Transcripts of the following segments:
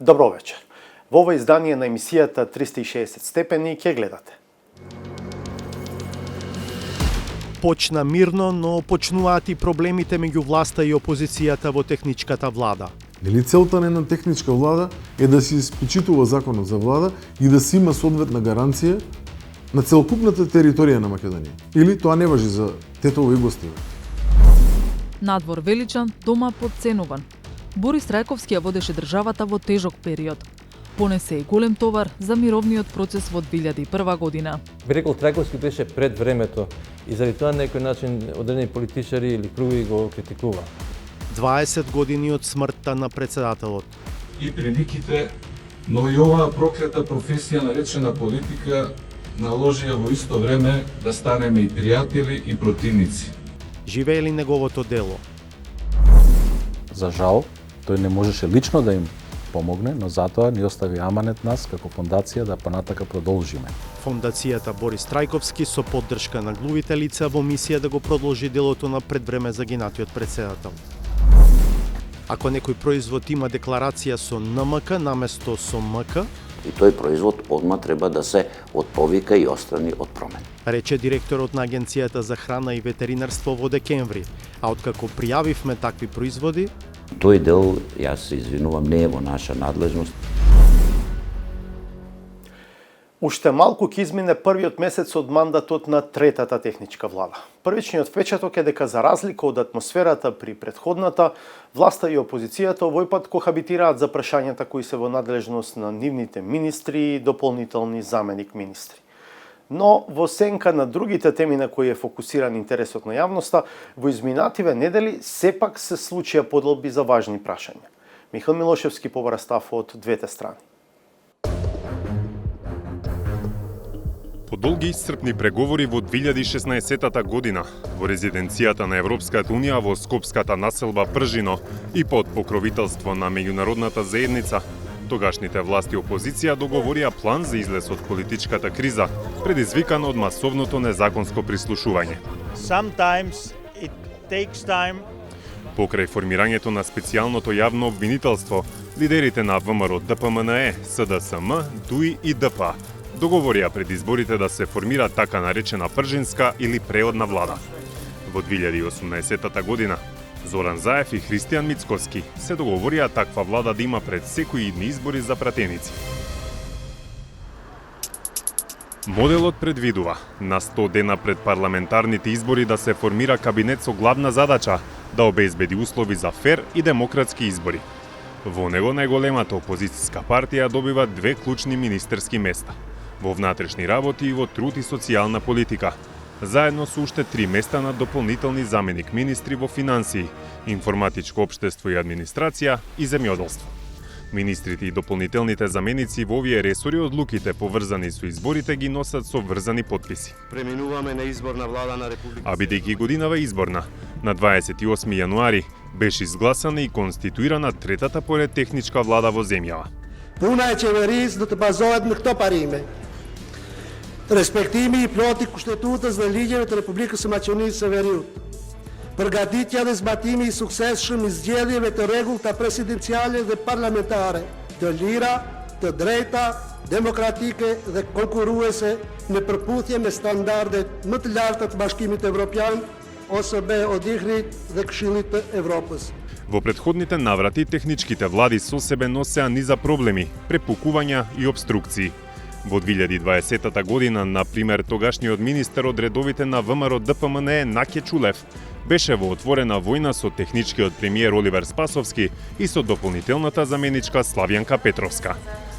Добро вечер. Во ова издание на емисијата 360 степени ќе гледате. Почна мирно, но почнуваат и проблемите меѓу власта и опозицијата во техничката влада. Нели целта на една техничка влада е да се испочитува законот за влада и да се има соодветна гаранција на целокупната територија на Македонија. Или тоа не важи за Тетово и Гостиве. Надвор величан, дома подценуван. Борис Трајковски ја водеше државата во тежок период. Понесе и голем товар за мировниот процес во 2001 година. Би рекол, Трајковски беше пред времето и заради тоа на некој начин одредени политичари или круги го критикува. 20 години од смртта на председателот. И предиките, но и оваа проклета професија наречена политика наложија во исто време да станеме и пријатели и противници. Живеели неговото дело. За жал, тој не можеше лично да им помогне, но затоа ни остави аманет нас како фондација да понатака продолжиме. Фондацијата Борис Трајковски со поддршка на глувите лица во мисија да го продолжи делото на предвреме загинатиот председател. Ако некој производ има декларација со НМК наместо со МК, и тој производ одма треба да се отповика и острани од промен. Рече директорот на Агенцијата за храна и ветеринарство во декември, а откако пријавивме такви производи, тој дел, јас се извинувам, не е во наша надлежност. Уште малку ќе измине првиот месец од мандатот на третата техничка влада. Првичниот впечаток е дека за разлика од атмосферата при претходната, власта и опозицијата овој пат кохабитираат за прашањата кои се во надлежност на нивните министри и дополнителни заменик министри. Но во сенка на другите теми на кои е фокусиран интересот на јавноста, во изминативе недели сепак се случија поделби за важни прашања. Михаил Милошевски побара став од двете страни. По долги и исцрпни преговори во 2016 година во резиденцијата на Европската Унија во Скопската населба Пржино и под покровителство на меѓународната заедница, тогашните власти и опозиција договорија план за излез од политичката криза, предизвикан од масовното незаконско прислушување. Покрај формирањето на специјалното јавно обвинителство, лидерите на ВМРО, ДПМНЕ, СДСМ, ДУИ и ДПА договорија пред изборите да се формира така наречена пржинска или преодна влада. Во 2018 година Зоран Заев и Христијан Мицкоски се договорија таква влада да има пред секои идни избори за пратеници. Моделот предвидува на 100 дена пред парламентарните избори да се формира кабинет со главна задача да обезбеди услови за фер и демократски избори. Во него најголемата опозицијска партија добива 2 клучни министерски места во внатрешни работи и во труд и социјална политика, заедно со уште 3 места на дополнителни заменик министри во финансии, информатичко општество и администрација и земјоделство. Министрите и дополнителните заменици во овие ресори одлуките поврзани со изборите ги носат со врзани потписи. Преминуваме на изборна влада на Република. А бидејќи годинава изборна, на 28 јануари беше изгласана и конституирана третата поред техничка влада во земјава. Пуна е чевериз да те базојат на хто париме. Респектими и плоти Конституција за лиѓевите Република Македонија се веријут. Прегадитја да збатими и суксесшим изделјевите регулта пресиденцијале де парламентаре, де лира, де дрета, демократике, де конкуруе се не пропуќеме стандарде më të larta të Bashkimit Evropian ose од игрит dhe Këshillit Европës. Во претходните наврати техничките влади со себе носеа низа проблеми, препукувања и обструкции. Во 2020 година, например, тогашниот министер од редовите на ВМРО ДПМНЕ Наке Чулев беше во отворена војна со техничкиот премиер Оливер Спасовски и со дополнителната заменичка Славјанка Петровска.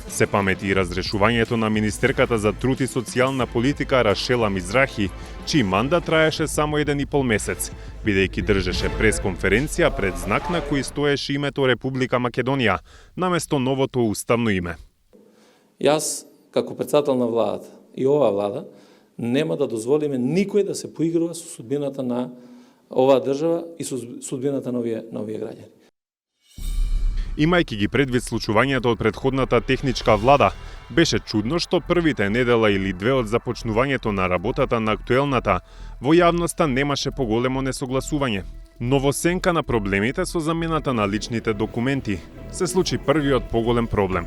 Се памети и разрешувањето на министерката за труд и социјална политика Рашела Мизрахи, чиј мандат траеше само 1,5 месец, бидејќи држеше пресконференција пред знак на кој стоеше името Република Македонија, наместо новото уставно име. Јас, како председател на владата и оваа влада, нема да дозволиме никој да се поигрува со судбината на оваа држава и со судбината на овие граѓани. Имајќи ги предвид случувањето од претходната техничка влада, беше чудно што првите недела или 2 од започнувањето на работата на актуелната во јавноста немаше поголемо несогласување. Новосенка на проблемите со замената на личните документи се случи првиот поголем проблем.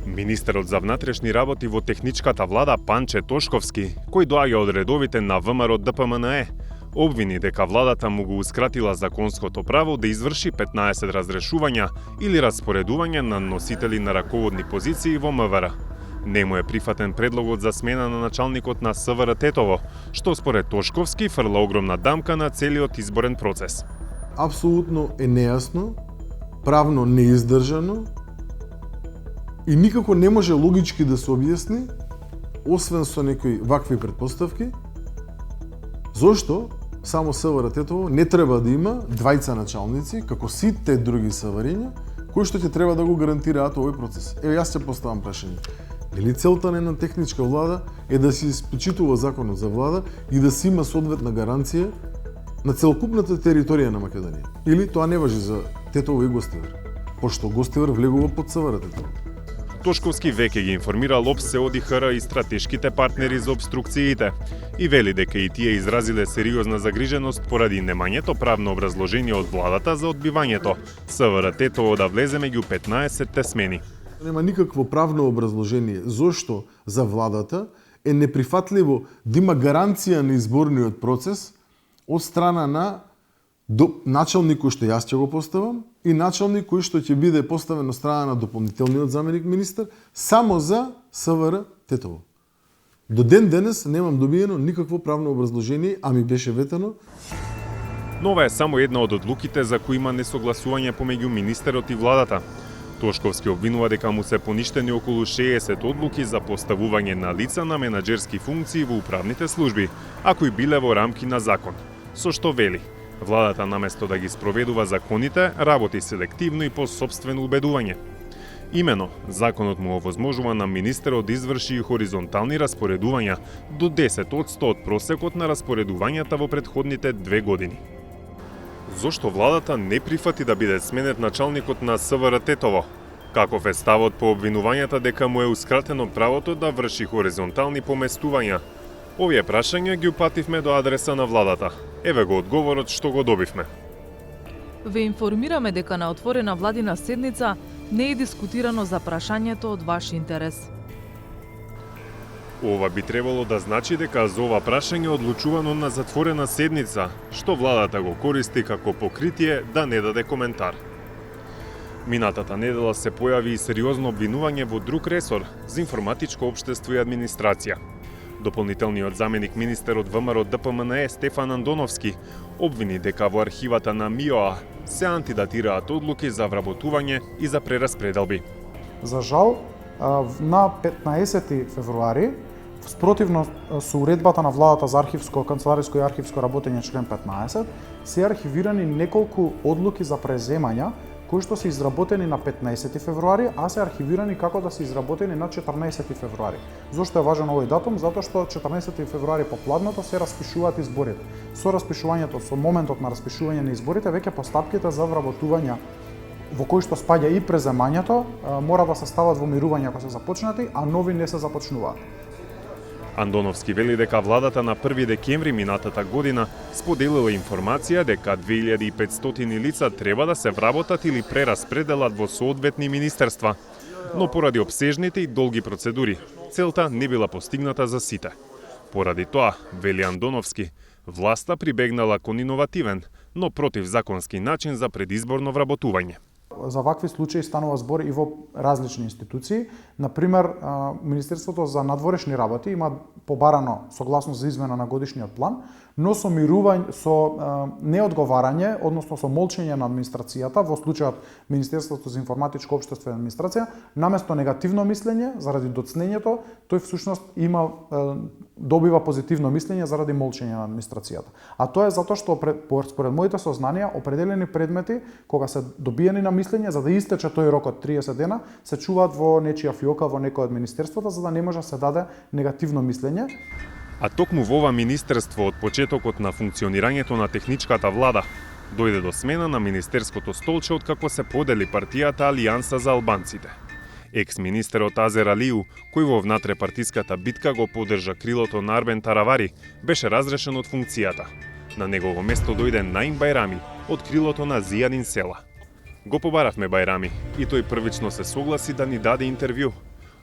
Министерот за внатрешни работи во техничката влада Панче Тошковски, кој доаѓа од редовите на ВМРО ДПМНЕ, обвини дека владата му гоускратила законското право да изврши 15 разрешувања или распоредување на носители на раководни позиции во МВР. Не му е прифатен предлогот за смена на началникот на СВР Тетово, што според Тошковски фрла огромна дамка на целиот изборен процес. Апсолутно е нејасно, правно неиздржано и никако не може логички да се објасни, освен со некои вакви предпоставки, зошто само СВР Тетово не треба да има двајца началници, како сите други СВР-иња, кои што ќе треба да го гарантираат овој процес. Еве јас ќе поставам прашање. Дали целта на една техничка влада е да се испочитува законот за влада и да се има соодветна гаранција на целокупната територија на Македонија? Или тоа не важи за Тетово и Гостивар, пошто Гостивар влегува под СВР Тетово? Тошковски веќе ги информирал ОПСЕ, ОДИХР и стратешките партнери за обструкциите и вели дека и тие изразиле сериозна загриженост поради немањето правно образложение од владата за одбивањето СВР Тетово да влезе меѓу 15 смени. Нема никакво правно образложение зошто за владата е неприфатливо да има гаранција на изборниот процес од страна на началник кој што јас ќе го поставам и началник кој што ќе биде поставен од страна на дополнителниот заменик министер само за СВР Тетово. До ден денес немам добиено никакво правно образложение, а ми беше ветено. Но ова е само една од одлуките за кои има несогласување помеѓу министерот и владата. Тошковски обвинува дека му се поништени околу 60 одлуки за поставување на лица на менаџерски функции во управните служби, а кои биле во рамки на закон. Со што вели, владата наместо да ги спроведува законите, работи селективно и по сопствено убедување. Имено, законот му овозможува на министерот да изврши хоризонтални распоредувања до 10% од просекот на распоредувањата во претходните 2 години. Зошто владата не прифати да биде сменет началникот на СВР Тетово? Каков е ставот по обвинувањата дека му еускратено правото да врши хоризонтални поместувања? Овие прашања ги упативме до адреса на владата. Еве го одговорот што го добивме. Ве информираме дека на отворена владина седница не е дискутирано за прашањето од ваш интерес. Ова би требало да значи дека за ова прашање одлучувано на затворена седница, што владата го користи како покритие да не даде коментар. Минатата недела се појави и сериозно обвинување во друг ресор за информатичко општество и администрација. Дополнителниот заменик министер од ВМРО ДПМНЕ Стефан Андоновски обвини дека во архивата на МИОА се антидатираат одлуки за вработување и за прераспределби. За жал, на 15 февруари, спротивно со уредбата на владата за канцелариско и архивско работење член 15, се архивирани неколку одлуки за преземања кои што се изработени на 15 февруари, а се архивирани како да се изработени на 14 февруари. Зошто е важен овој датум? Затоа што 14 февруари попладното се распишуваат изборите. Со распишувањето, со моментот на распишување на изборите, веќе постапките за вработување во кои што спаѓа и преземањето, мора да се стават во мирување ако се започнати, а нови не се започнуваат. Андоновски вели дека владата на 1 декември минатата година споделила информација дека 2500 лица треба да се вработат или прераспределат во соодветни министерства, но поради обсежните и долги процедури, целта не била постигната за сите. Поради тоа, вели Андоновски, власта прибегнала кон иновативен, но противзаконски начин за предизборно вработување. За вакви случаи станува збор и во различни институции. Например, Министерството за надворешни работи има побарано согласно за измена на годишниот план, но со неодговарање, односно со молчење на администрацијата, во случајот Министерството за информатичко општество и администрација, наместо негативно мислење заради доцнењето, тој всушност добива позитивно мислење заради молчење на администрацијата. А тоа е затоа што според моите сознанија определени предмети кога се добиени на мислење за да истече тој рок од 30 дена се чуваат во нечија фиока во некој од министерствата за да не може да се даде негативно мислење. А токму во ова министерство од почетокот на функционирањето на техничката влада дојде до смена на министерското столче откако се подели партијата Алијанса за албанците. Екс-министерот Азер Алиу, кој во внатрепартиската битка го поддржа крилото на Арбен Таравари, беше разрешен од функцијата. На негово место дојде Наим Бајрами, од крилото на Зијадин села. Го побаравме Бајрами и тој првично се согласи да ни даде интервју,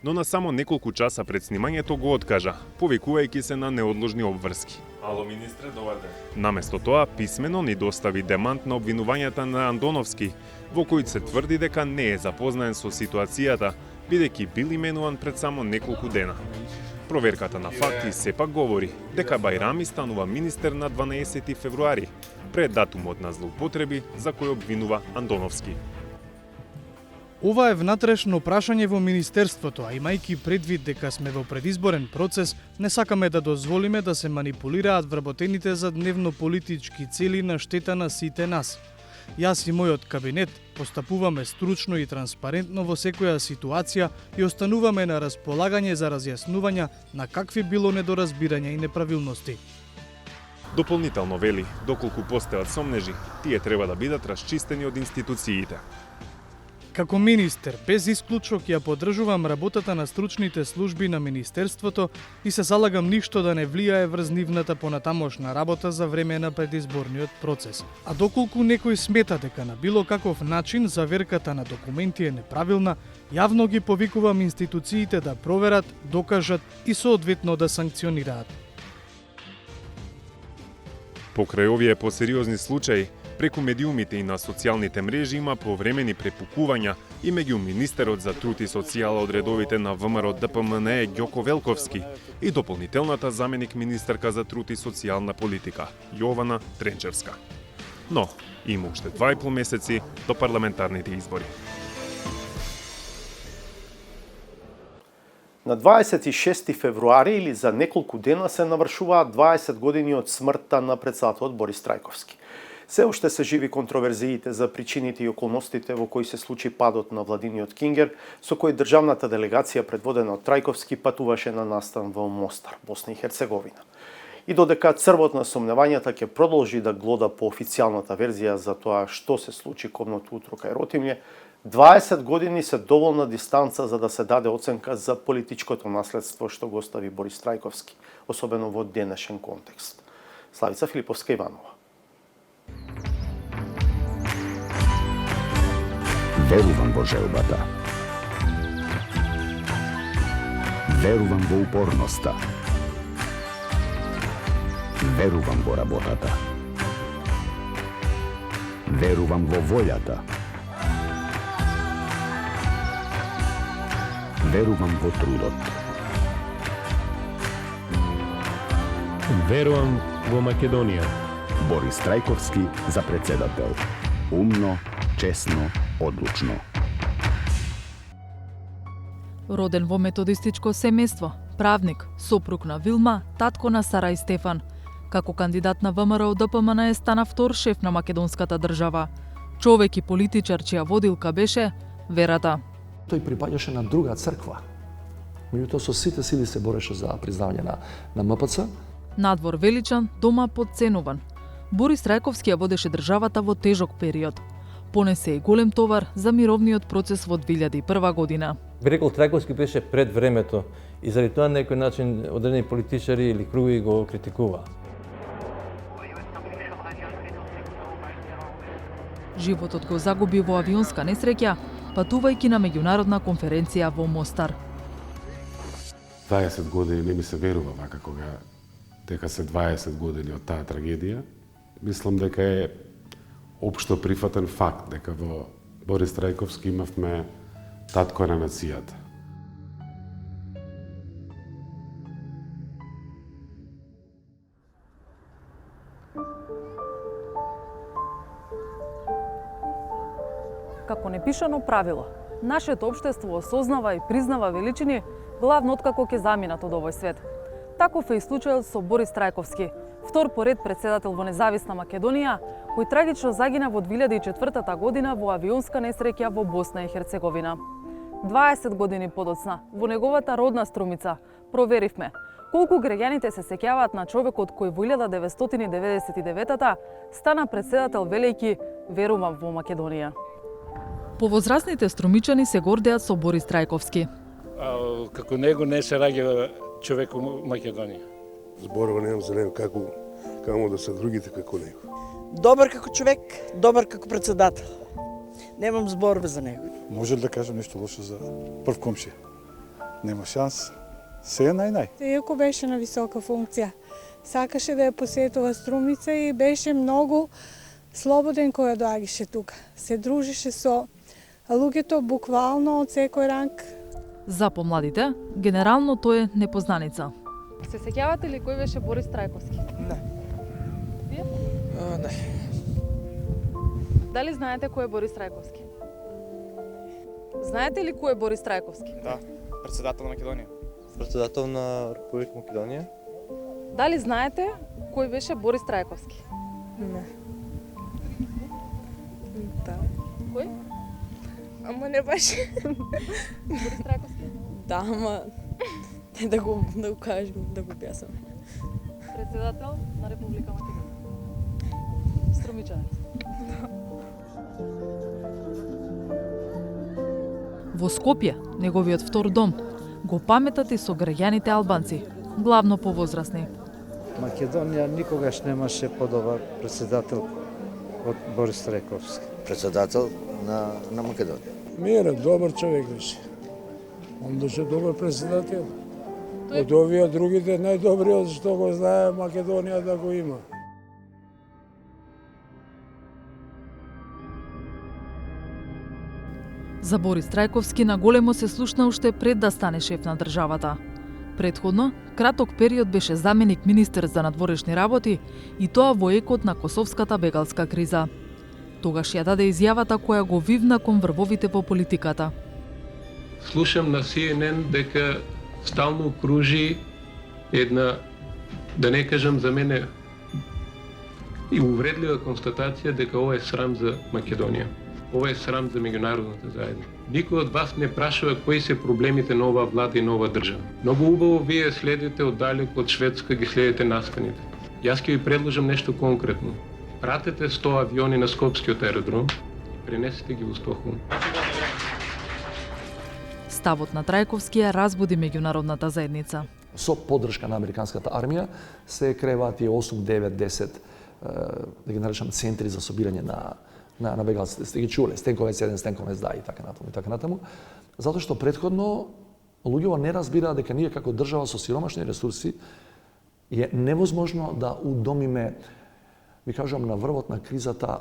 но на само неколку часа пред снимањето го откажа, повикувајќи се на неодложни обврски. Ало, министре, добар ден. Наместо тоа, писмено ни достави демант на обвинувањата на Андоновски, во кој се тврди дека не е запознаен со ситуацијата, бидејќи бил именуван пред само неколку дена. Проверката на факти сепак говори дека Бајрами станува министер на 12 февруари, пред датумот на злоупотреби за кој обвинува Андоновски. Ова е внатрешно прашање во Министерството, а имајќи предвид дека сме во предизборен процес, не сакаме да дозволиме да се манипулираат вработените за дневно политички цели на штета на сите нас. Јас и мојот кабинет постапуваме стручно и транспарентно во секоја ситуација и остануваме на располагање за разјаснување на какви било недоразбирања и неправилности. Дополнително вели, доколку постојат сомнежи, тие треба да бидат расчистени од институциите. Како министер, без исклучок ја поддржувам работата на стручните служби на Министерството и се залагам ништо да не влијае врз нивната понатамошна работа за време на предизборниот процес. А доколку некој смета дека на било каков начин заверката на документи е неправилна, јавно ги повикувам институциите да проверат, докажат и соодветно да санкционираат. Покрај овие посериозни случаи, преку медиумите и на социјалните мрежи има повремени препукувања и меѓу министерот за труд и социјала од редовите на ВМРО ДПМНЕ Ѓоко Велковски и дополнителната заменик министерка за труд и социјална политика Јована Тренчевска. Но има уште 2,5 месеци до парламентарните избори. На 26 февруари или за неколку дена се навршуваат 20 години од смртта на председателот Борис Трајковски. Се уште се живи контроверзиите за причините и околностите во кои се случи падот на владиниот Кингер, со кој државната делегација предводена од Трајковски патуваше на настан во Мостар, Босна и Херцеговина. И додека црвот на сомневањата ќе продолжи да глода по официјалната верзија за тоа што се случи кобното утро кај Ротимље, 20 години се доволна дистанца за да се даде оценка за политичкото наследство што го остави Борис Трајковски, особено во денешен контекст. Славица Филиповска Иванова. Верувам во желбата. Верувам во упорноста. Верувам во работата. Верувам во волјата. Верувам во трудот. Верувам во Македонија. Борис Трајковски за председател. Умно, честно, одлучно. Роден во методистичко семејство, правник, сопруг на Вилма, татко на Сара и Стефан. Како кандидат на ВМРО ДПМН стана втор шеф на македонската држава. Човек и политичар чија водилка беше верата. Тој припаѓаше на друга црква. Меѓутоа со сите сили се бореше за признавање на МПЦ. Надвор величан, дома подценуван. Борис Трајковски ја водеше државата во тежок период. Понесе и голем товар за мировниот процес во 2001 година. Би рекол, Трајковски беше пред времето и заради тоа на некој начин одредени политичари или круги го критикуваа. Животот го загуби во авионска несреќа, патувајќи на меѓународна конференција во Мостар. 20 години не ми се верува вака кога дека се 20 години од таа трагедија. Мислам дека е општо прифатен факт дека во Борис Трајковски имавме татко на нацијата. Како непишано правило, нашето општество осознава и признава величини главно откако ќе заминат од овој свет. Таков е и случајот со Борис Трајковски, втор поред председател во независна Македонија, кој трагично загина во 2004 година во авионска несреќа во Босна и Херцеговина. 20 години подоцна, во неговата родна Струмица, проверивме колку граѓаните се сеќаваат на човекот кој во 1999 стана председател велејќи "Верувам во Македонија". Повозрастните струмичани се гордеат со Борис Трајковски. Како него не се раѓа човек во Македонија. Зборува немам за него како камо да се другите како него. Добар како човек, добар како председател. Немам зборови за него. Може ли да кажем нещо лошо за прв комшија? Нема шанс. Се е нај-нај. Иако беше на висока функција, сакаше да ја посетува Струмица и беше многу слободен кога доаѓаше тука. Се дружише со луѓето буквално од секој ранг. За помладите, генерално тој е непознаница. Се сеќавате ли кој беше Борис Трајковски? Не. Вие? Не. Дали знаете кој е Борис Трајковски? Знаете ли кој е Борис Трајковски? Да, председател на Македонија. Председател на Република Македонија. Дали знаете кој беше Борис Трајковски? Не. Да. Кој? Ама не баш. Борис Трајковски? Да, ама да го кажем, да го објаснам. Председател на Република Македонија. Струмичанец. Во Скопје, неговиот втор дом, го паметат и со граѓаните албанци, главно повозрасни. Македонија никогаш немаше подобар председател од Борис Трајковски. Председател на Македонија. Мирен, добар човек беше. Он беше добар председател. Од овие другите најдобриот што го знае Македонија да го има. За Борис Трајковски наголемо се слушна уште пред да стане шеф на државата. Предходно, краток период беше заменик министер за надворешни работи и тоа во екот на косовската бегалска криза. Тогаш ја даде изјавата која го вивна кон врвовите во политиката. Слушам на CNN дека стално кружи една, да не кажам за мене, и увредлива констатација дека ова е срам за Македонија. Ова е срам за меѓународната заедница. Никој од вас не прашува кои се проблемите на оваа влада и на оваа држава. Многу убаво вие следите оддалеку од Шведска, ги следите настаните. Јас ќе ви предложам нешто конкретно. Пратете 100 авиони на Скопскиот аеродром и пренесете ги во Стокхолм. Ставот на Трајковски ја разбуди меѓународната заедница. Со поддршка на американската армија се креаат и 8, 9, 10, да ги наречам, центри за собирање на бегалците. Сте ги чуле, Стенковец 1, Стенковец 2 и така натаму. Затоа што предходно луѓето не разбираат дека ние како држава со сиромашни ресурси е невозможно да удомиме, ви кажам, на врвот на кризата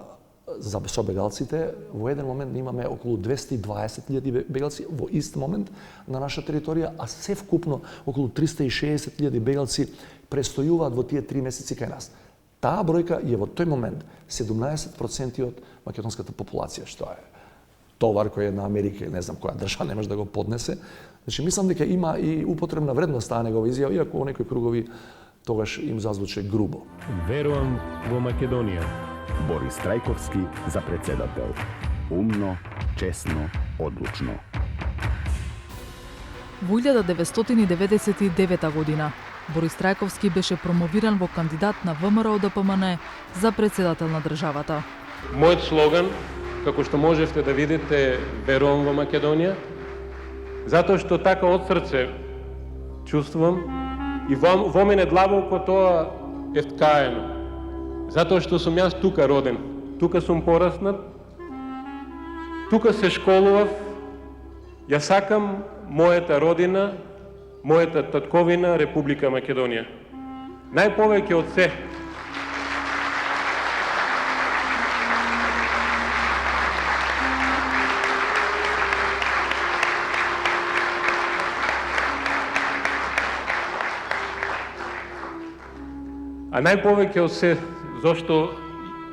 со бегалците. Во еден момент имаме околу 220.000 бегалци во ист момент на наша територија, а се вкупно околу 360.000 бегалци престојуваат во тие 3 месеци кај нас. Таа бројка е во тој момент 17% од македонската популација, што е товар кој една Америка или не знам која држава не може да го поднесе. Значи, мислам дека има и употребна вредност таа негова изјава, иако во некои кругови тогаш им зазвучи грубо. Верувам во Македонија. Борис Трајковски за председател. Умно, честно, одлучно. Во 1999 година Борис Трајковски беше промовиран во кандидат на ВМРО ДПМН за председател на државата. Мојот слоган, како што можевте да видите, верувам во Македонија, затоа што така од срце чувствувам и во мене длабоко тоа е вткаено. Затоа што сум јас тука роден, тука сум пораснат, тука се школував, ја сакам мојата родина, мојата татковина, Република Македонија. Најповеќе од се. А најповеќе од се, зашто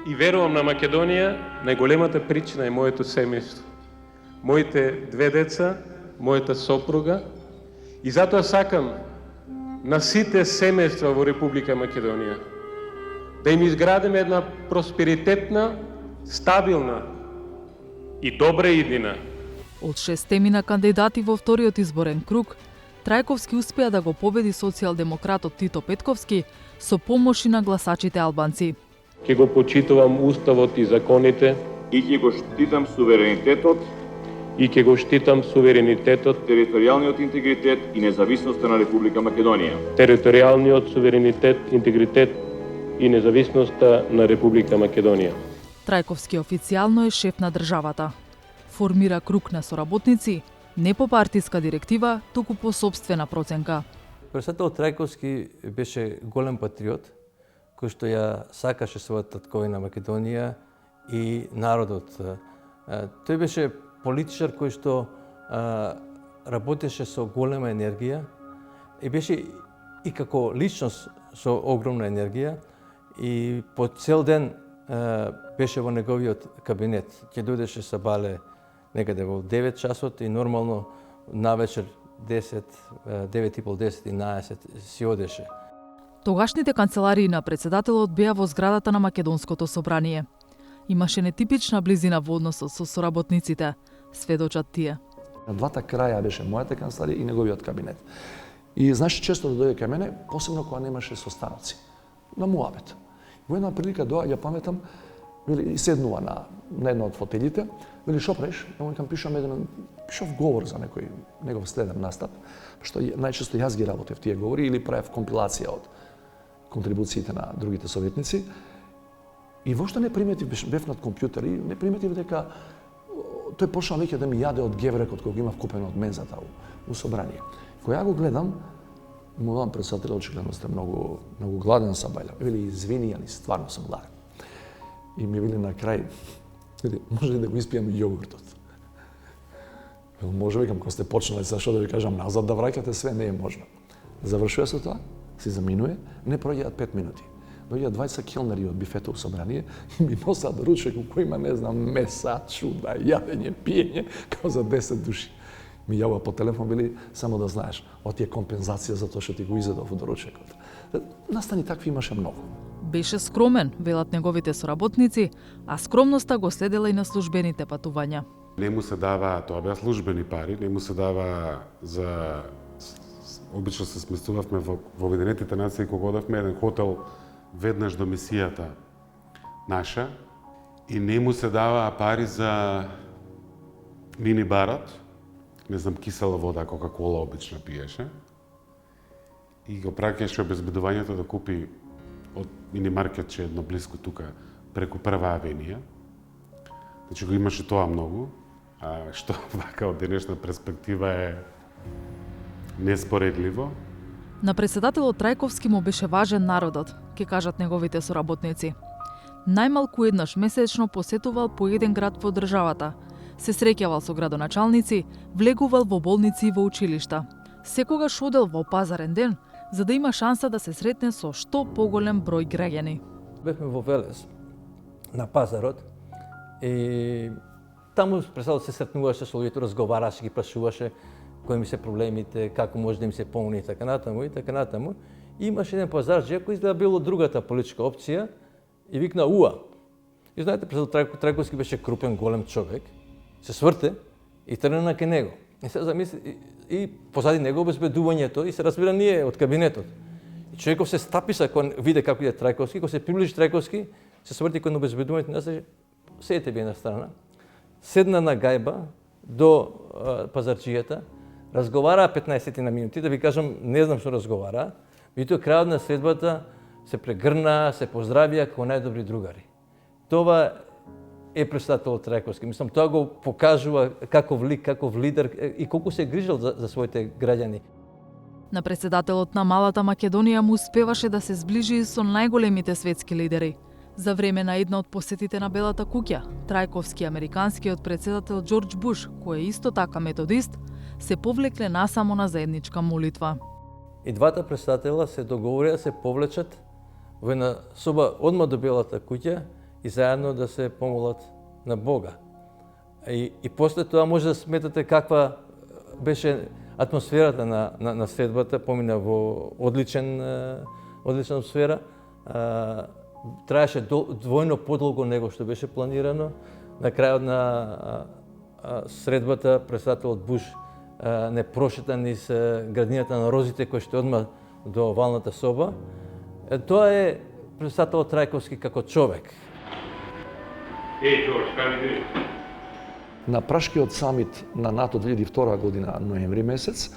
и верувам на Македонија, најголемата причина е моето семејство. Моите 2 деца, мојата сопруга, и затоа сакам на сите семејства во Република Македонија да им изградиме една просперитетна, стабилна и добра иднина. Од 6 кандидати во вториот изборен круг, Трајковски успеа да го победи социјалдемократот Тито Петковски со помош на гласачите албанци. Ќе го почитувам уставот и законите и ќе го штитам суверенитетот територијалниот интегритет и независноста на Република Македонија. Територијалниот суверенитет, интегритет и независноста на Република Македонија. Трајковски официјално е шеф на државата. Формира круг на соработници, не по партиска директива, туку по собствена проценка. Председател Трајковски беше голем патриот, кој што ја сакаше својата татковина Македонија и народот. Тој беше политичар кој што работеше со голема енергија и беше и како личност со огромна енергија и по цел ден беше во неговиот кабинет. Ќе дојдеше са бале некаде во 9 часот и нормално навечер 10, 9:30, 11 си одеше. Тогашните канцеларии на председателот беа во зградата на Македонското собрание. Имаше нетипична близина во односот со соработниците, сведочат тие. На двата краја беше мојата канцеларија и неговиот кабинет. И знаеш, често да дојде кај мене, посебно кога немаше состаноци, на муабет. Во една прилика доаѓа, паметам, и седнува на една од фотелите, вели, шо правиш? Пишав говор за некој негов следен настап, што најчесто јас ги работев тие говори или правев компилација од контрибуциите на другите советници. И воопшто не приметив, бев над компјутер и не приметив дека тој почнал веќе да ми јаде од геврекот кој го имав купено од мензата у собрание. Кога го гледам, му велам председател, очигледно сте многу гладен са бајле. Вели, извини, али стварно сум гладен. И ми вели на крај, може ли да го испијам јогуртот? Вел, може, викам, кога сте почнали, зашто да ви кажам назад да враќате све, не е можно. Завршува со тоа, си заминуе, не проѓаат 5 минути. Дојаат 20 келнери од бифето у собрание и ми носат ручек у кој има, не знам, меса, чуда, јадење, пиење, као за 10 души. Ми јава по телефон, били, само да знаеш, од тие компензација за тоа што ти го изедов од ручекот. Настани такви имаше многу. Беше скромен, велат неговите соработници, а скромноста го следела и на службените патувања. Не му се дава, тоа беа службени пари, не му се дава за... Обично се сместувавме во Обединетите нации кога одавме еден хотел веднаш до мисијата наша и не му се дава пари за мини барот, не знам, кисела вода, кока-кола обично пиеше, и го праќаше обезбедувањето да купи од мини маркетче едно близко тука, преку Прва авенија. Значи го имаше тоа многу, а што вака од денешна перспектива е неспоредливо. На председателот Трајковски му беше важен народот, ке кажат неговите соработници. Најмалку еднаш месечно посетувал по еден град во државата, се среќавал со градоначалници, влегувал во болници и во училишта. Секогаш одел во пазарен ден, за да има шанса да се сретне со што поголем број граѓани. Бевме во Велес, на пазарот, и таму председателот се сретнуваше со луѓето, разговараше, ги прашуваше кои ми се проблемите, како може да им се помогне и така натаму и така натаму. И имаше еден пазарџија кој изгледа било другата политичка опција и викна УА. И знаете, председател Трајковски беше крупен, голем човек, се сврте и тргна кај него. И се замисли и позади него обезбедувањето и се разбира ние од кабинетот. И човеков се стаписа кога виде како иде Трајковски, кога се приближи Трајковски, се сврти кон обезбедувањето, нас седете ви на страна. Седна на гајба до пазарџијата, разговараа 15 на минути, да ви кажам, не знам што разговараа, меѓутоа крајот на следбата се прегрнаа, се поздравија како најдобри другари. Тоа е председателот Трајковски. Мислам, тоа го покажува каков лик, каков лидер и колку се грижал за своите граѓани. На председателот на малата Македонија му успеваше да се зближи со најголемите светски лидери. За време на една од посетите на Белата куќа, Трајковски американскиот председател Џорџ Буш, кој е исто така методист, се повлекле насамо на заедничка молитва. И двата председателя се договорија да се повлечат во една соба одма до Белата куќа и заедно да се помолат на Бога. И после тоа може да сметате каква беше атмосферата на следбата, помина во одлична атмосфера. Траеше двојно подолго него што беше планирано. На крајот на средбата председателот Буш не прошета низ градината на розите кој што одма до овалната соба. Тоа е председателот Трајковски како човек. На Прашкиот самит на НАТО 2002 година, ноември месец,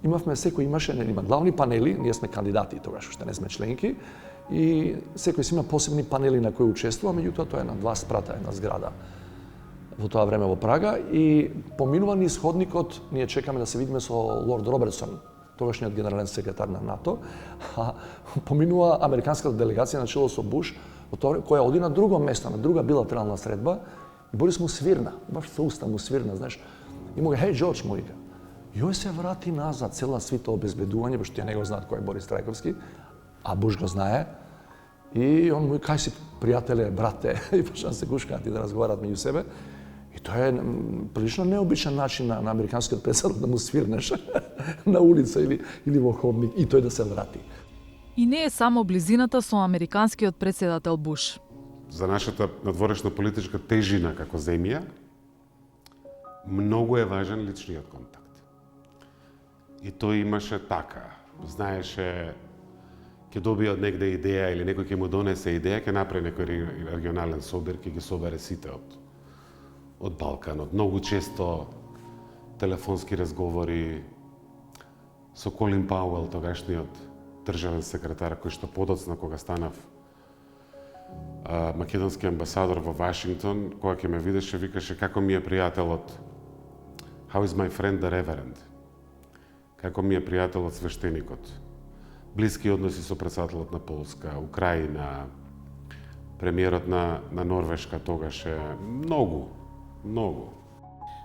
имавме, секој имаше, има главни панели, ние сме кандидати тогаш уште не сме членки, и секој си има посебни панели на кои учествува, меѓутоа тоа е на два спрата, една зграда во тоа време во Прага, и поминува низ ходникот, ние чекаме да се видиме со лорд Робертсон, тогашниот генерален секретар на НАТО, а поминува американската делегација на чело со Буш, која оди на друго место, на друга билатерална средба, и Борис му свирна, баш со уста му свирна, знаеш, и му га, хеј, Джордж, му вика, јој се врати назад, цела свита обезбедување, баш тие не го знаат кој е Борис Трајковски, а Буш го знае, и он му кај си, пријателе, брате, и почнаа се гушкаат и да разговарат меѓу себе. И тоа е прилично необичен начин на американскиот председател да му свирнеш на улица или во ходник и тој да се врати. И не е само близината со американскиот председател Буш. За нашата надворешна политичка тежина како земја, многу е важен личниот контакт. И тој имаше така. Знаеше, ќе добие од негде идеја или некој ќе му донесе идеја, ќе направи некој регионален собир, ќе ги собере сите од Балканот. Многу често телефонски разговори со Колин Пауел, тогашниот државен секретар, кој што подоцна кога станав македонски амбасадор во Вашингтон, кога ќе ме видеше, викаше како ми е пријателот, how is my friend the reverend, како ми е пријателот свештеникот. Блиски односи со председателот на Полска, Украина, премиерот на Норвешка тогаш е многу.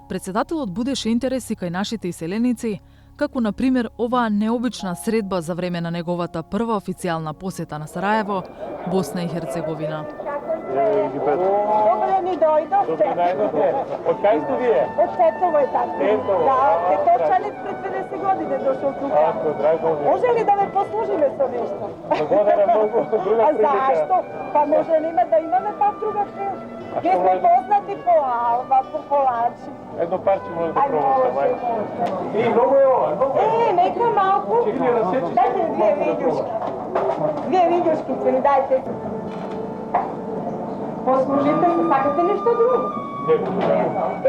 Председателот будеше интереси кај нашите иселеници, како на пример оваа необична средба за време на неговата прва официјална посета на Сараево, Босна и Херцеговина. Добре ни дојдовте. Од кај сте вие? Од Тетово е така. Да, Тетовчанец пред 50 години дошол тука. Може ли да ме послужиме со нешто? Благодарам многу. А зашто? Па може ли да имаме пак друга прилика? Вие сме познати по алба, по колачи. Едно парче може да пробате. И многу е ова, многу. Нека малку. Дайте ми две видюшки. Две видюшкици ми дайте. Послужите се, сакате нешто друго?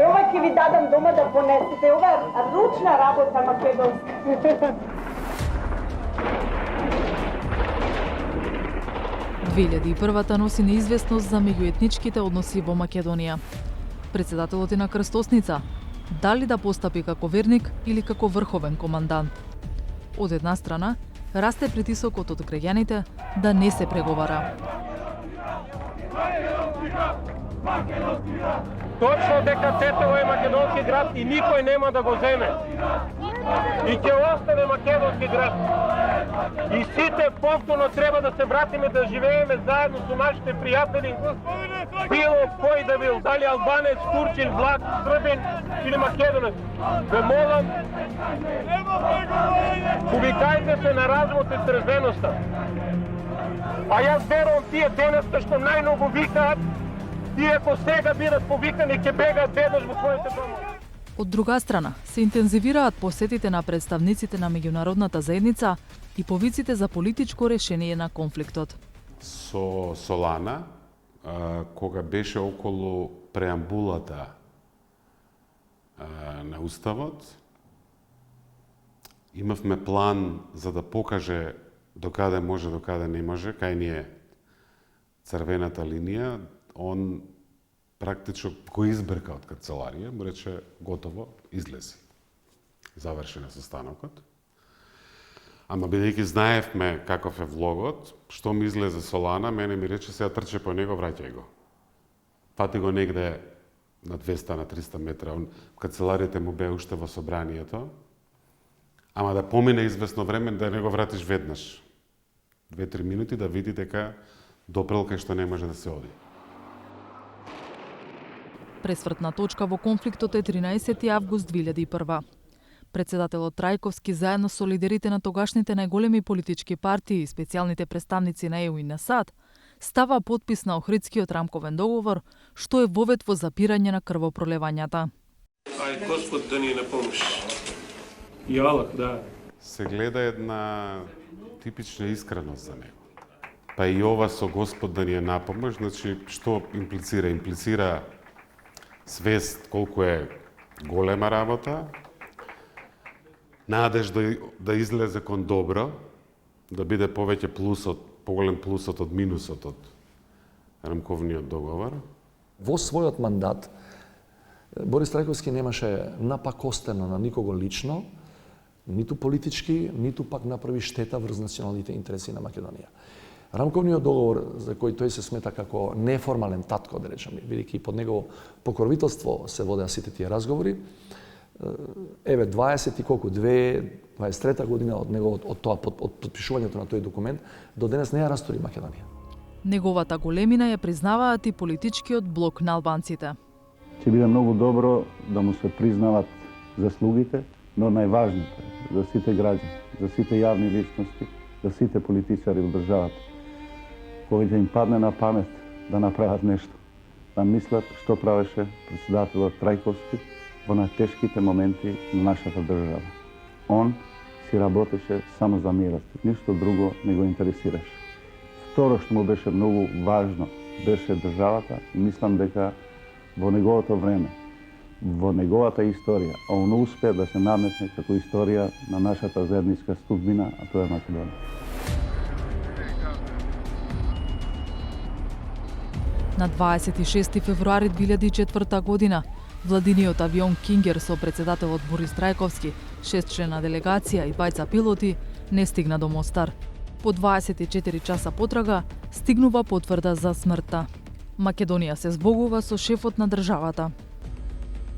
Ова ќе ви дадам дома да понесете. Ова е ручна работа македонска. 2001-та носи неизвестност за меѓуетничките односи во Македонија. Председателот е на крстосница. Дали да постапи како верник или како врховен командант? Од една страна, расте притисокот од граѓаните да не се преговара. Точно дека Тетово е македонски град и никој нема да го земе. И ќе остане македонски град. И сите повторно треба да се вратиме да живееме заедно со нашите пријатели. Било кој да бил, дали албанец, турчин, влак, србин или македонец. Ве молам, повикајте се на разумот и трезвеноста. А јас верувам тие денеска што најмногу викаат, тие ако сега бидат повикани ќе бегаат веднаш во своите домови. Од друга страна, се интензивираат посетите на представниците на меѓународната заедница и повиците за политичко решение на конфликтот. Со Солана, кога беше околу преамбулата на Уставот, имавме план за да покаже докаде може, докаде не може, кај ни е црвената линија. Он практично го избрка од канцеларија, му рече готово, излези. Завршен е состанокот. Ама бидејќи знаевме каков е влогот, што ми излезе Солана, мене ми рече сега трче по него, враќај го. Фати го негде на 200 на 300 метра. Канцеларијата му бе уште во собранието. Ама да помине известно време да не го вратиш веднаш. 2-3 минути да види дека допрел кај што не може да се оди. Пресвртна точка во конфликтот е 13 август 2001. Председателот Трајковски заедно со лидерите на тогашните најголеми политички партии и специјалните представници на ЕУ и на САД става подпис на Охридскиот рамковен договор, што е вовет во запирање на крвопролевањата. Ај Господ да ни на помош. И Аллах, да. Се гледа една типична искреност за него. Па и ова со Господ да ни е на помош, значи што имплицира? Имплицира свест колку е голема работа, надеж да излезе кон добро, да биде повеќе плюсот, поголем плюсот од минусот од рамковниот договор. Во својот мандат Борис Трајковски немаше напакостено на никого лично, ниту политички, ниту пак направи штета врз националните интереси на Македонија. Рамковниот договор, за кој тој се смета како неформален татко, да речеме, бидејќи под негово покровителство се водеа сите тие разговори, еве 23 година од него од подпишувањето на тој документ до денес не ја растури Македонија. Неговата големина ја признаваат и политичкиот блок на албанците. Ќе биде многу добро да му се признават заслугите, но најважното за сите граѓани, за сите јавни личности, за сите политичари во државата, кој ќе им падне на памет да направат нешто, да мислат што правеше председателот Трајковски во најтешките моменти на нашата држава. Он си работеше само за мирот, ништо друго не го интересираше. Второ што му беше многу важно беше државата и мислам дека во неговото време, во неговата историја, он успе да се наметне како историја на нашата заедничка студбина, а тоа е Македонија. На 26 февруари 2004 година владиниот авион Кингер со председателот Борис Трајковски, 6-члена делегација и 2 пилоти не стигна до Мостар. По 24 часа потрага стигнува потврда за смртта. Македонија се збогува со шефот на државата.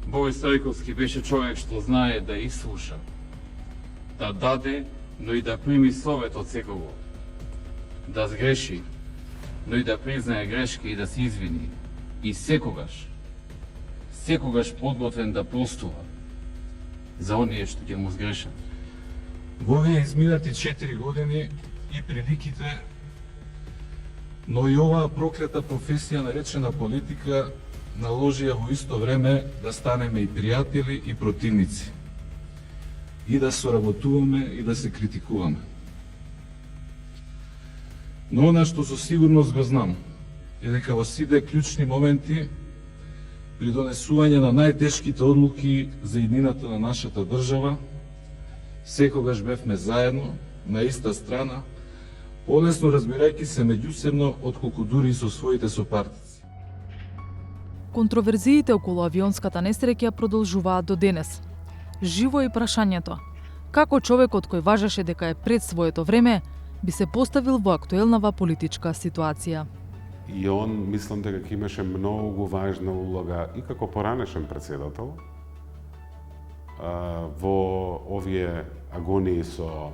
Борис Трајковски беше човек што знае да ислуша, да даде, но и да прими совет од секого, да сгреши, но и да признае грешки и да се извини. И секогаш подготвен да простува за оние што ќе му сгрешат. Во овие изминати 4 години и приликите, но и оваа проклета професија наречена политика наложија во исто време да станеме и пријатели и противници. И да соработуваме и да се критикуваме. Но она што со сигурност го знам е дека во сите клучни моменти при донесување на најтешките одлуки за иднината на нашата држава, секогаш бевме заедно, на иста страна, полесно разбирајќи се меѓусебно отколку дури со своите сопартици. Контроверзиите околу авионската несреќа продолжуваат до денес. Живо е прашањето: како човекот кој важеше дека е пред своето време би се поставил во актуелнава политичка ситуација? И он, мислам дека имаше многу важна улога и како поранешен председател во овие агонии со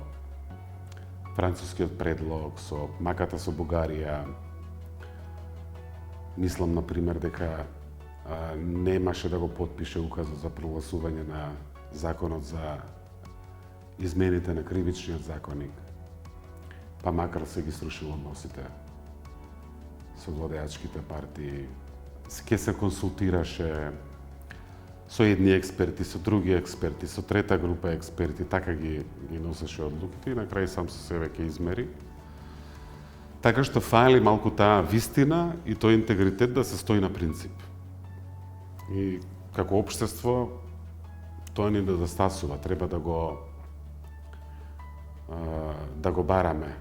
францускиот предлог, со маката со Бугарија. Мислам, например, дека немаше да го подпише указот за прогласување на законот за измените на кривичниот законник, па макар се ги срушил односите со владеачките партии, ке се консултираше со едни експерти, со други експерти, со трета група експерти, така ги носеше одлуките и на крај сам со себе ќе измери. Така што фали малку таа вистина и тој интегритет да се стои на принцип. И како општество тоа ни недостасува, треба да го бараме.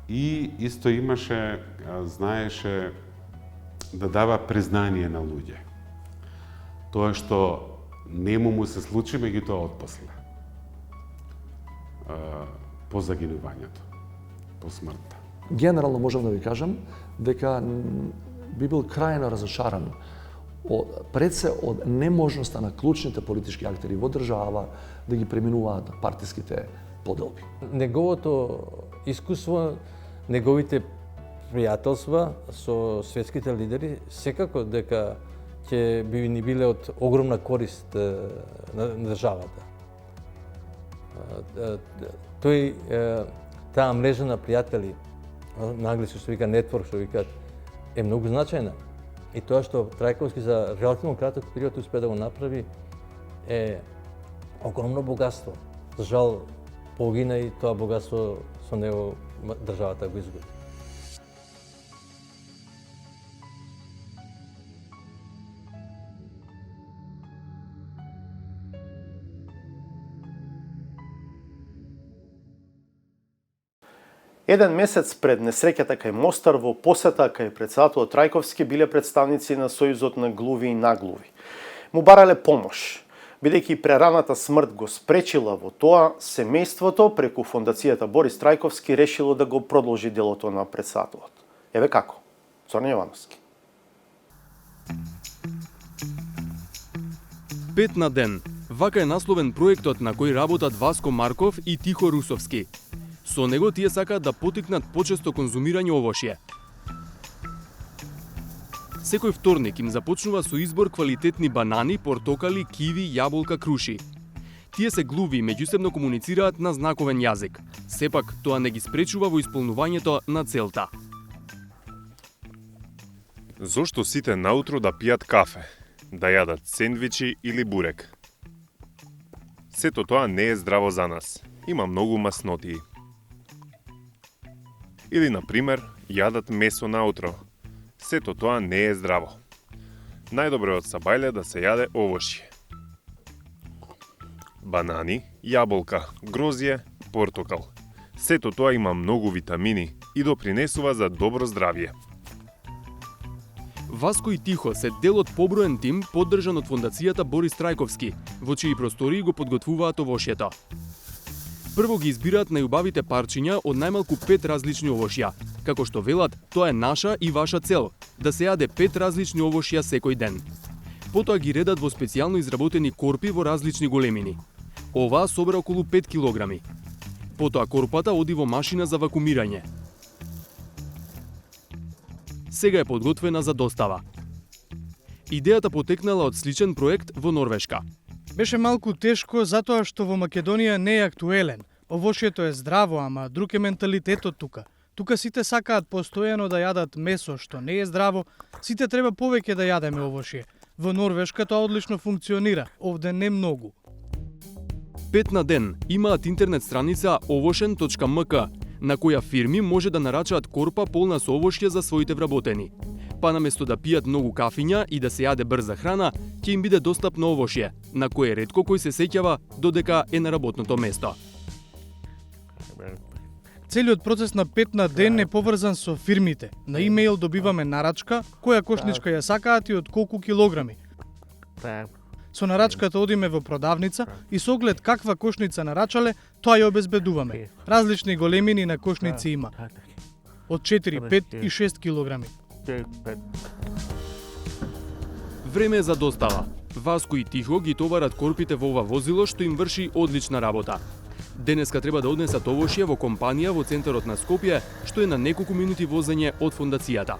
И исто имаше, знаеше да дава признание на луѓе. Тоа што нему му се случи, меѓутоа отпосле. По загинувањето, по смртта. Генерално можам да ви кажам дека би бил крајно разочаран пред се од неможноста на клучните политички актери во држава да ги преминуваат партиските поделби. Неговото искуство, неговите пријателства со светските лидери секако дека ќе би ни биле од огромна корист на државата. Таа мрежа на пријатели, на англиски што вика network, што викаат, е многу значајна. И тоа што Трајковски за релативно краток период успе да го направи е огромно богатство. За жал, погина и тоа богатство со него државата го изгуби. Еден месец пред несреќата кај Мостар во посета кај председателот Трајковски биле представници на Сојузот на глуви и наглуви. Му барале помош. Бидејќи прераната смрт го спречила во тоа, семејството преку фондацијата Борис Трајковски решило да го продолжи делото на председателот. Еве како? Зоран Јовановски. 5 на ден. Вака е насловен проектот на кој работат Васко Марков и Тихо Русовски. Со него тие сакаат да потикнат почесто конзумирање овошје. Секој вторник им започнува со избор квалитетни банани, портокали, киви, јаболка, круши. Тие се глуви и меѓусебно комуницираат на знаковен јазик. Сепак, тоа не ги спречува во исполнувањето на целта. Зошто сите наутро да пијат кафе, да јадат сендвичи или бурек? Сето тоа не е здраво за нас. Има многу маснотии. Или, например, јадат месо наутро. Сето тоа не е здраво. Најдобро е од сабајле да се јаде овошје. Банани, јаболка, грозје, портокал. Сето тоа има многу витамини и допринесува за добро здравје. Васко и Тихо се дел од поброен тим поддржан од фондацијата Борис Трајковски, во чии простории го подготвуваат овошјето. Прво ги избираат најубавите парчиња од најмалку 5 различни овошја. Како што велат, тоа е наша и ваша цел, да се јаде 5 различни овошја секој ден. Потоа ги редат во специјално изработени корпи во различни големини. Оваа собра околу 5 килограми. Потоа корпата оди во машина за вакуумирање. Сега е подготвена за достава. Идејата потекнала од сличен проект во Норвешка. Беше малку тешко затоа што во Македонија не е актуелен. Овошјето е здраво, ама друг е менталитетот тука. Тука сите сакаат постојано да јадат месо што не е здраво, сите треба повеќе да јадеме овошје. Во Норвешка тоа одлично функционира, овде не многу. 5 на ден имаат интернет страница ovoshen.mk, на која фирми може да нарачаат корпа полна со овошје за своите вработени. Па наместо да пијат многу кафиња и да се јаде брза храна, ќе им биде достапно овошје, на кое ретко кој се сеќава додека е на работното место. Целиот процес на 5 на ден е поврзан со фирмите. На имејл добиваме нарачка, која кошничка ја сакаат и од колку килограми. Со нарачката одиме во продавница и со оглед каква кошница нарачале, тоа ја обезбедуваме. Различни големини на кошници има. Од 4, 5 и 6 килограми. Време е за достава. Васко и Тихо ги товарат корпите во ова возило што им врши одлична работа. Денеска треба да однесат овошје во компанија во центарот на Скопје, што е на неколку минути возење од фондацијата.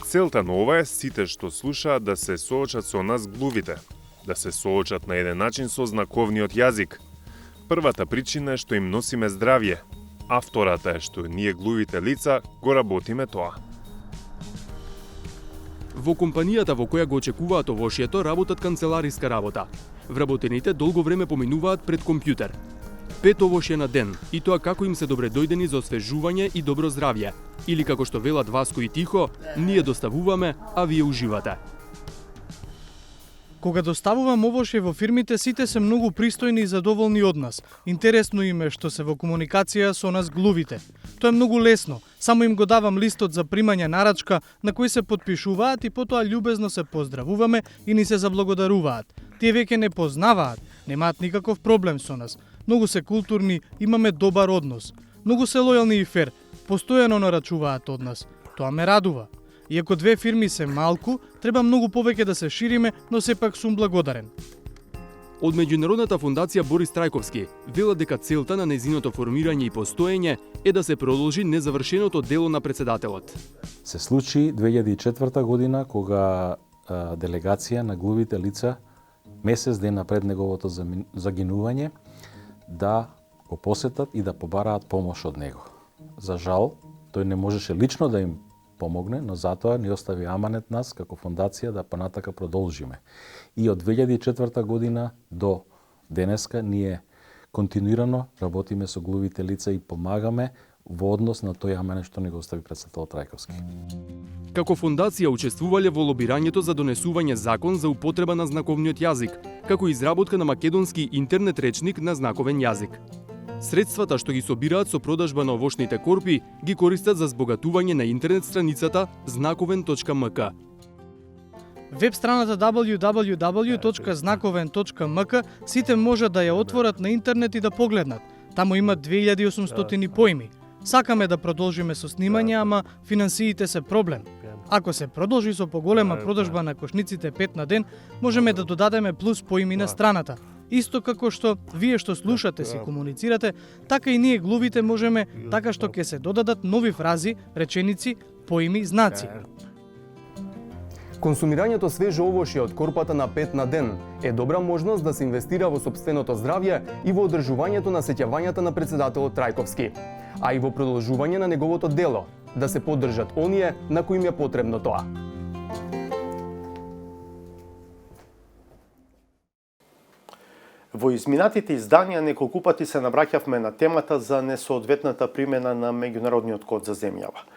Целта на ова е сите што слушаат да се соочат со нас глувите, да се соочат на еден начин со знаковниот јазик. Првата причина е што им носиме здравје, а втората е што ние глувите лица го работиме тоа. Во компанијата во која го очекуваат овошјето работат канцелариска работа. Вработените долго време поминуваат пред компјутер. 5 овошје на ден, и тоа како им се добре дојдени за освежување и добро здравје. Или како што велат Васко и Тихо, ние доставуваме, а вие уживате. Кога доставувам овошје во фирмите, сите се многу пристојни и задоволни од нас. Интересно им е што се во комуникација со нас глувите. Тоа е многу лесно. Само им го давам листот за примање нарачка на кој се подпишуваат и потоа љубезно се поздравуваме и ни се заблагодаруваат. Тие веќе не познаваат, немаат никаков проблем со нас. Многу се културни, имаме добар однос. Многу се лојални и фер, постојано нарачуваат од нас. Тоа ме радува. Иако две фирми се малку, треба многу повеќе да се шириме, но сепак сум благодарен. Од Меѓународната фондација Борис Трајковски вела дека целта на нејзиното формирање и постоење е да се продолжи незавршеното дело на председателот. Се случи 2004 година кога делегација на глувите лица месец ден напред неговото загинување да го посетат и да побараат помош од него. За жал, тој не можеше лично да им помогне, но затоа ни остави аманет нас како фондација да понатака продолжиме. И од 2004 година до денеска ние континуирано работиме со глувите лица и помагаме во однос на тој аманет што ни го остави председател Трајковски. Како фондација учествувале во лобирањето за донесување закон за употреба на знаковниот јазик, како изработка на македонски интернет речник на знаковен јазик. Средствата што ги собираат со продажба на овошните корпи ги користат за збогатување на интернет страницата знаковен.мк. Веб страната www.znakoven.mk сите можат да ја отворат на интернет и да погледнат. Таму има 2800 поими. Сакаме да продолжиме со снимање, ама финансиите се проблем. Ако се продолжи со поголема продажба на кошниците 5 на ден, можеме да додадеме плюс поими на страната. Исто како што вие што слушате си комуницирате, така и ние глувите можеме така што ќе се додадат нови фрази, реченици, поими, знаци. Консумирањето свежо овошје од корпата на 5 на ден е добра можност да се инвестира во сопственото здравје и во одржувањето на сеќавањата на председателот Трајковски, а и во продолжување на неговото дело, да се поддржат оние на кои им е потребно тоа. Во изминатите изданија неколку пати се навраќавме на темата за несоодветната примена на меѓународниот код за земјава.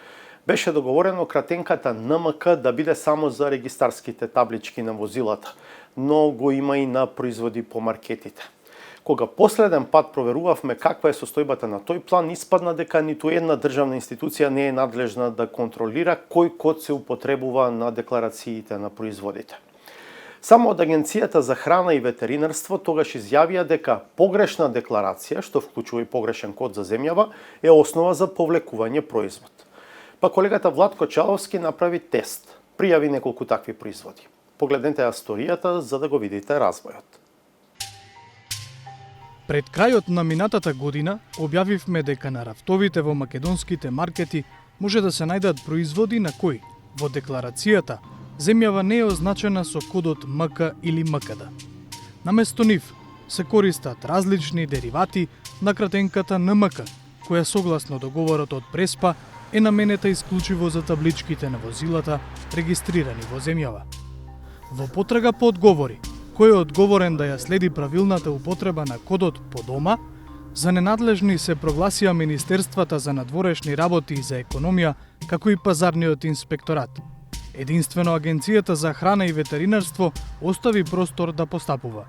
Беше договорено кратенката НМК да биде само за регистарските таблички на возилата, но го има и на производи по маркетите. Кога последен пат проверувавме каква е состојбата на тој план, испадна дека ниту една државна институција не е надлежна да контролира кој код се употребува на декларациите на производите. Само од Агенцијата за храна и ветеринарство тогаш изјавија дека погрешна декларација, што вклучува и погрешен код за земјава, е основа за повлекување производ. Па колегата Владко Чаловски направи тест. Пријави неколку такви производи. Погледнете ја сторијата за да го видите развојот. Пред крајот на минатата година објавивме дека на рафтовите во македонските маркети може да се најдат производи на кои во декларацијата земјава не е означена со кодот МК или МКД. Наместо нив се користат различни деривати на кратенката НМК, која согласно договорот од Преспа е наменета исклучиво за табличките на возилата регистрирани во земјава. Во потрага по одговори, кој е одговорен да ја следи правилната употреба на кодот по дома, за ненадлежни се прогласија Министерствата за надворешни работи и за економија, како и Пазарниот инспекторат. Единствено Агенцијата за храна и ветеринарство остави простор да постапува.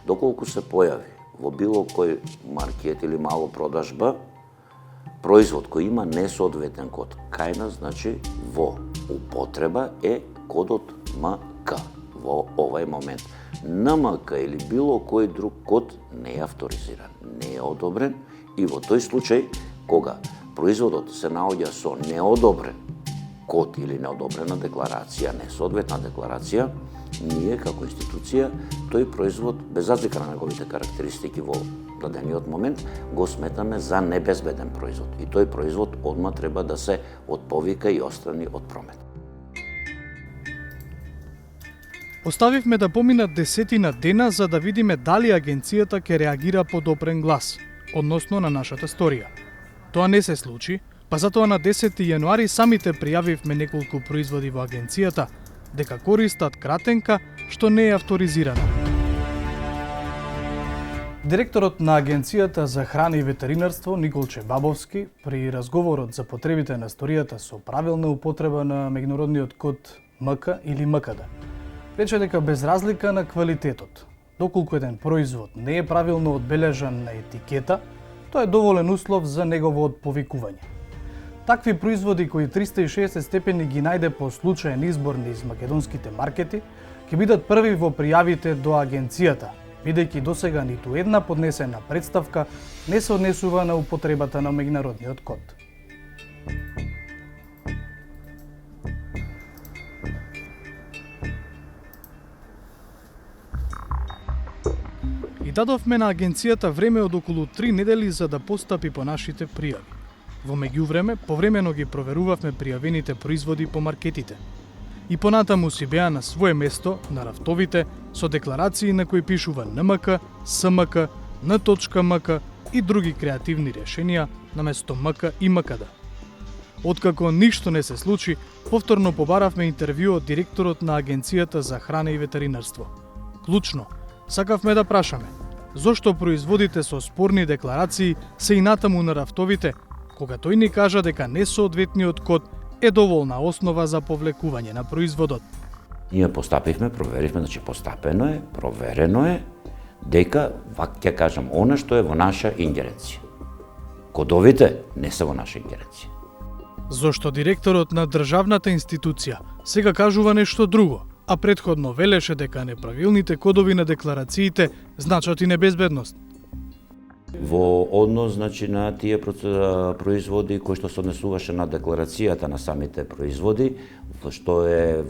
Доколку се појави во било кој маркет или мало продажба, производ кој има несоодветен код кај нас, значи во употреба е кодот МК во овај момент. НМК или било кој друг код не е авторизиран, не е одобрен и во тој случај кога производот се наоѓа со неодобрен код или неодобрена декларација, несоодветна декларација, ние како институција тој производ без разлика на неговите карактеристики во дадениот момент го сметаме за небезбеден производ и тој производ одма треба да се отповика и острани од промет. Оставивме да поминат десетина дена за да видиме дали агенцијата ќе реагира по допрен глас, односно на нашата сторија. Тоа не се случи, па затоа на 10 јануари самите пријавивме неколку производи во агенцијата дека користат кратенка што не е авторизирана. Директорот на Агенцијата за храна и ветеринарство Николче Бабовски при разговорот за потребите на сторијата со правилна употреба на меѓународниот код МК или МКД рече дека без разлика на квалитетот, доколку еден производ не е правилно одбележан на етикета, тоа е доволен услов за негово отповикување. Такви производи кои 360 степени ги најде по случаен избор низ македонските маркети, ќе бидат први во пријавите до агенцијата, бидејќи досега ниту една поднесена претставка не се однесува на употребата на меѓународниот код. И дадовме на агенцијата време од околу 3 недели за да постапи по нашите пријави. Во меѓувреме, повремено ги проверувавме пријавените производи по маркетите. И понатаму си беа на свое место, на рафтовите, со декларации на кои пишува НМК, СМК, Н.МК и други креативни решенија наместо МК и МКД. Откако ништо не се случи, повторно побаравме интервју од директорот на Агенцијата за храна и ветеринарство. Клучно, сакавме да прашаме, зошто производите со спорни декларации се и натаму на рафтовите, кога тој ни кажа дека несоодветниот код е доволна основа за повлекување на производот. Ние постапивме, проверивме, значи постапено е, проверено е, дека, вак ќе кажам, она што е во наша ингеренција. Кодовите не се во наша ингеренција. Зошто директорот на државната институција сега кажува нешто друго, а претходно велеше дека неправилните кодови на декларациите значат и небезбедност. Во однос, значи, на тие производи кои што се однесуваше на декларацијата на самите производи, што е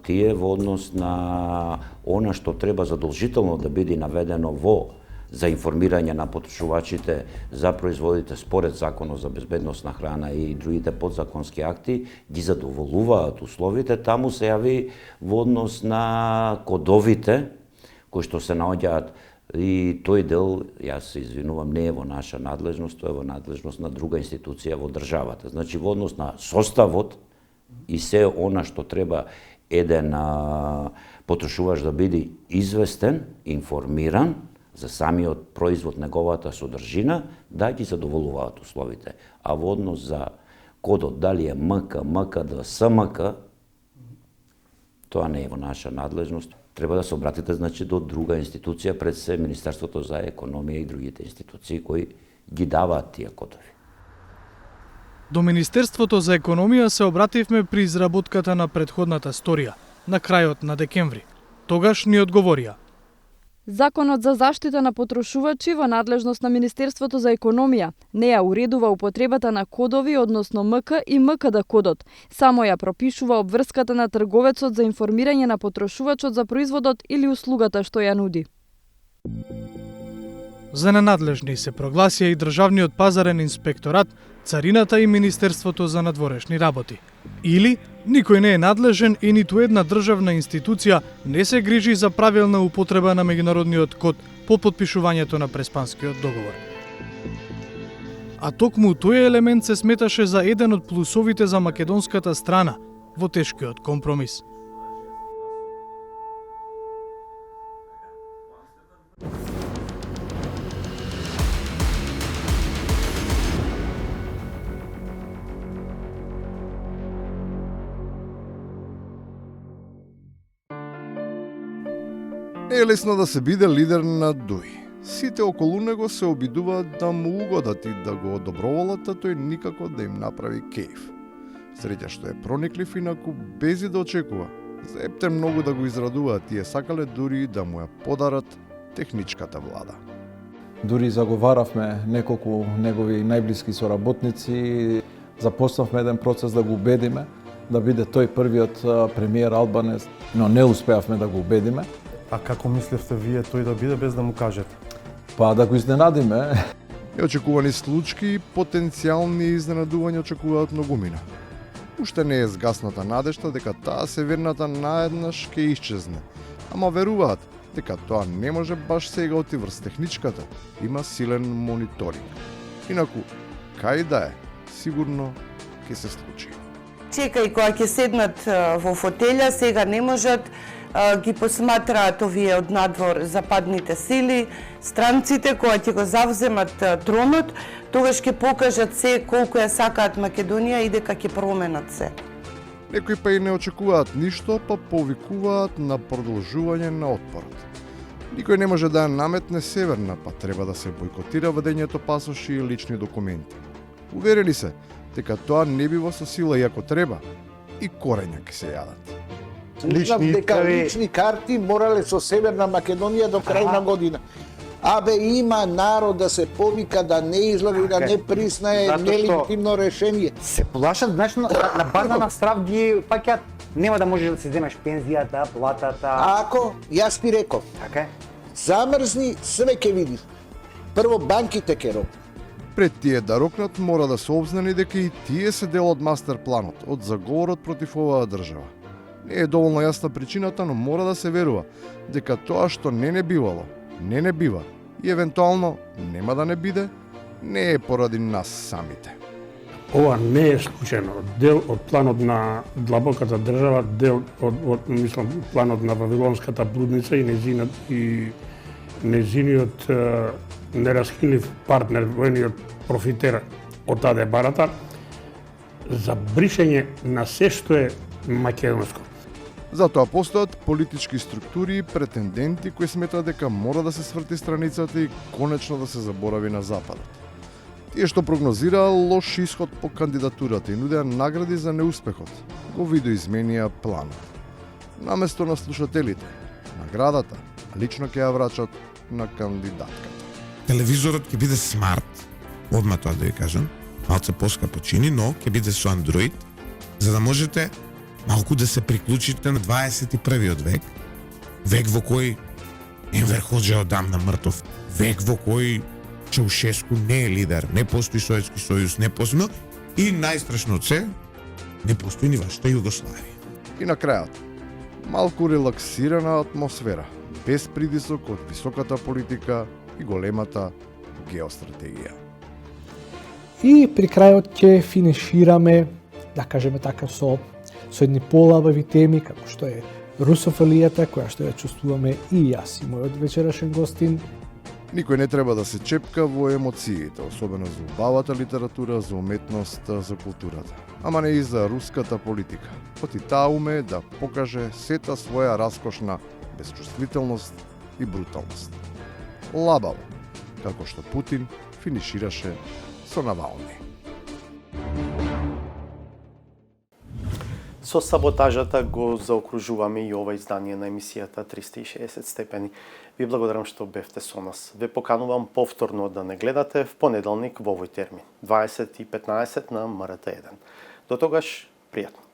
тие во однос на она што треба задолжително да биде наведено во за информирање на потрошувачите за производите според Законот за безбедност на храна и другите подзаконски акти, ги задоволуваат условите, таму се јави во однос на кодовите кои што се наоѓаат. И тој дел, јас се извинувам, не е во наша надлежност, тоа е во надлежност на друга институција во државата. Значи, во однос на составот и се она што треба еден потрошувач да биде известен, информиран за самиот производ, неговата содржина, да ги задоволуваат условите. А во однос за кодот, дали е МК, МКД, СМК, тоа не е во наша надлежност. Треба да се обратите, значи, до друга институција, пред се Министерството за економија и другите институции кои ги даваат тие кодови. До Министерството за економија се обративме при изработката на претходната сторија, на крајот на декември. Тогаш ни одговорија. Законот за заштита на потрошувачи во надлежност на Министерството за економија не ја уредува употребата на кодови, односно МК и МКД кодот. Само ја пропишува обврската на трговецот за информирање на потрошувачот за производот или услугата што ја нуди. За ненадлежни се прогласија и Државниот пазарен инспекторат, Царината и Министерството за надворешни работи. Или никој не е надлежен и ниту една државна институција не се грижи за правилна употреба на меѓународниот код по подпишувањето на Преспанскиот договор. А токму тој елемент се сметаше за еден од плусовите за македонската страна во тешкиот компромис. Не е лесно да се биде лидер на ДУИ. Сите околу него се обидуваат да му угодат и да го одоброволат, а тој никако да им направи кејф. Среќа што е прониклив инаку без и да очекува. За епте многу да го израдуваат и сакале дури да му ја подарат техничката влада. Дури заговаравме неколку негови најблиски соработници, започнавме еден процес да го убедиме да биде тој првиот премиер Албанец, но не успеавме да го убедиме. А како мислевте вие тој да биде без да му кажете? Па да го изненадиме. Неочекувани случаи и потенцијални изненадувања очекуваат многумина. Уште не е згасната надежта дека таа северната наеднаш ќе исчезне, ама веруваат дека тоа не може баш сега оти врз техничката, има силен мониторинг. Инаку, кај да е, сигурно ќе се случи. Чекај кога ќе седнат во фотелја, сега не можат, ги посматраат овие од надвор западните сили, странците кога ќе го завземат тронот, тогаш ќе покажат се колку ја сакаат Македонија и дека ќе променат се. Некои па и не очекуваат ништо, па повикуваат на продолжување на отпорот. Никој не може да ја наметне северна, па треба да се бойкотира вадењето пасоши и лични документи. Уверени се дека тоа не бива со сила и ако треба, и корења ќе се јадат. Лични карти морале со Северна Македонија до крај на година. Абе, има народ да се повика, да не излага, да не признае нелегитимно решение. Се плашат, знаеш, на база на страв ги паќаат. Нема да можеш да си земеш пензијата, платата. Ако, јас ти реков, замрзни, све ќе видиш. Прво банките ќе рокнат. Пред тие да рокнат, мора да се обзнани дека и тие се дел од мастер планот, од заговорот против оваа држава. Не е доволно јасна причината, но мора да се верува дека тоа што не бивало, не бива и евентуално нема да не биде, не е поради нас самите. Ова не е случајно, дел од планот на длабоката држава, дел од мислам планот на Вавилонската блудница и незиниот неразхилив партнер, војниот профитер од таде барата, за бришење на се што е македонско. Затоа постојат политички структури и претенденти кои сметаат дека мора да се сврти страницата и конечно да се заборави на Западот. Тие што прогнозираа лош исход по кандидатурата и нудеа награди за неуспехот, го видоизменија планот. Наместо на слушателите, наградата лично ќе ја врачат на кандидатката. Телевизорот ќе биде смарт, одма тоа да ви кажам, малце поскапо чини, но ќе биде со Android, за да можете малку да се приклучите на 21-виот век, век во кој Енвер Ходжа одамна мртов, век во кој Чаушеску не е лидер, не постои Советски сојуз, не постои, но и најстрашно од се, не постои ни вашата Југославија. И на крајот, малку релаксирана атмосфера, без притисок од високата политика и големата геостратегија. И при крајот ќе финишираме, да кажеме така, со едни полабави теми, како што е русофилијата, која што ја чувствуваме и јас и мојот вечерашен гостин. Никој не треба да се чепка во емоциите, особено за убавата литература, за уметност, за културата. Ама не и за руската политика. Оти таа уме да покаже сета своја раскошна безчувствителност и бруталност. Лабаво, како што Путин финишираше со Навални. Со саботажата го заокружуваме и ова издание на емисијата 360 степени. Ви благодарам што бевте со нас. Ве поканувам повторно да не гледате в понеделник во овој термин, 20:15 на МРТ1. До тогаш, пријатно.